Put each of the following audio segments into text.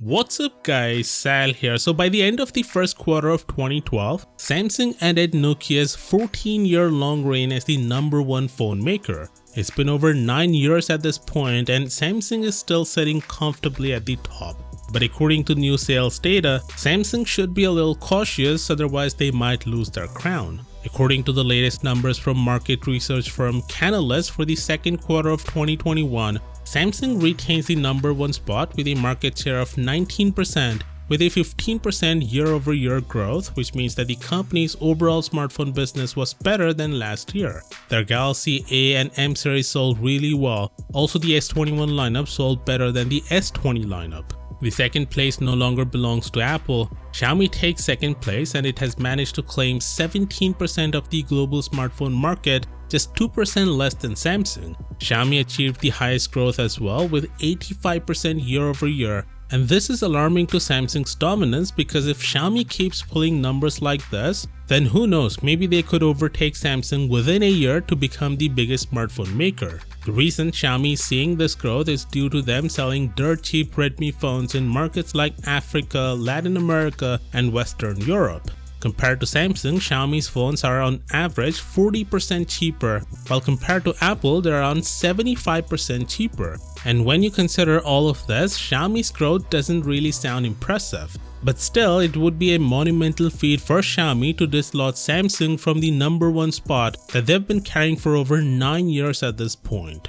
What's up guys, Sal here. So by the end of the first quarter of 2012, Samsung ended Nokia's 14-year long reign as the #1 phone maker. It's been over 9 years at this point and Samsung is still sitting comfortably at the top. But according to new sales data, Samsung should be a little cautious, otherwise they might lose their crown. According to the latest numbers from market research firm Canalys for the second quarter of 2021, Samsung retains the #1 spot with a market share of 19% with a 15% year-over-year growth, which means that the company's overall smartphone business was better than last year. Their Galaxy A and M series sold really well. Also, the S21 lineup sold better than the S20 lineup. The second place no longer belongs to Apple. Xiaomi takes second place and it has managed to claim 17% of the global smartphone market, just 2% less than Samsung. Xiaomi achieved the highest growth as well with 85% year-over-year. And this is alarming to Samsung's dominance because if Xiaomi keeps pulling numbers like this, then who knows, maybe they could overtake Samsung within a year to become the biggest smartphone maker. The reason Xiaomi is seeing this growth is due to them selling dirt cheap Redmi phones in markets like Africa, Latin America, and Western Europe. Compared to Samsung, Xiaomi's phones are on average 40% cheaper, while compared to Apple, they're around 75% cheaper. And when you consider all of this, Xiaomi's growth doesn't really sound impressive. But still, it would be a monumental feat for Xiaomi to dislodge Samsung from the #1 spot that they've been carrying for over 9 years at this point.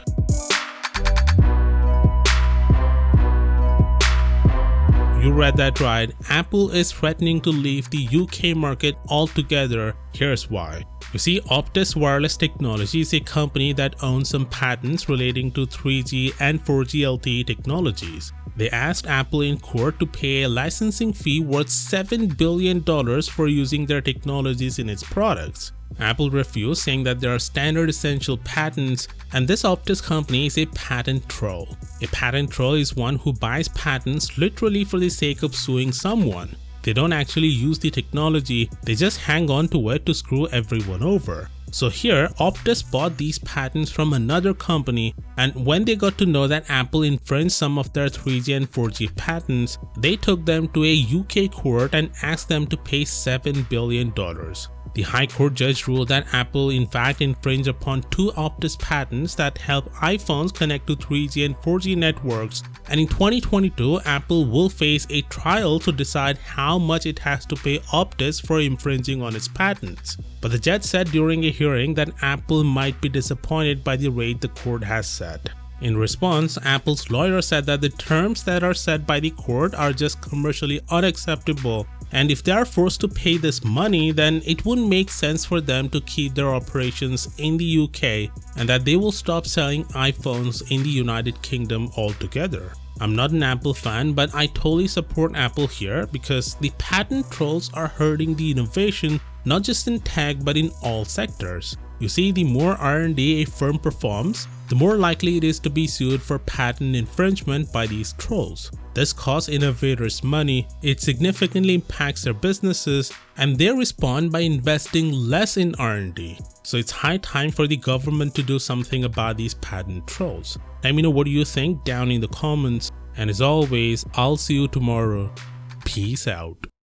You read that right, Apple is threatening to leave the UK market altogether. Here's why. You see, Optus Wireless Technology is a company that owns some patents relating to 3G and 4G LTE technologies. They asked Apple in court to pay a licensing fee worth $7 billion for using their technologies in its products. Apple refused, saying that there are standard essential patents, and this Optus company is a patent troll. A patent troll is one who buys patents literally for the sake of suing someone. They don't actually use the technology, they just hang on to it to screw everyone over. So here, Optus bought these patents from another company, and when they got to know that Apple infringed some of their 3G and 4G patents, they took them to a UK court and asked them to pay $7 billion. The High Court judge ruled that Apple in fact infringed upon 2 Optus patents that help iPhones connect to 3G and 4G networks, and in 2022 Apple will face a trial to decide how much it has to pay Optus for infringing on its patents. But the judge said during a hearing that Apple might be disappointed by the rate the court has set. In response, Apple's lawyer said that the terms that are set by the court are just commercially unacceptable, and if they are forced to pay this money, then it wouldn't make sense for them to keep their operations in the UK, and that they will stop selling iPhones in the United Kingdom altogether. I'm not an Apple fan, but I totally support Apple here because the patent trolls are hurting the innovation not just in tech but in all sectors. You see, the more R&D a firm performs, the more likely it is to be sued for patent infringement by these trolls. This costs innovators money, it significantly impacts their businesses, and they respond by investing less in R&D. So it's high time for the government to do something about these patent trolls. Let me know what you think down in the comments, and as always, I'll see you tomorrow. Peace out.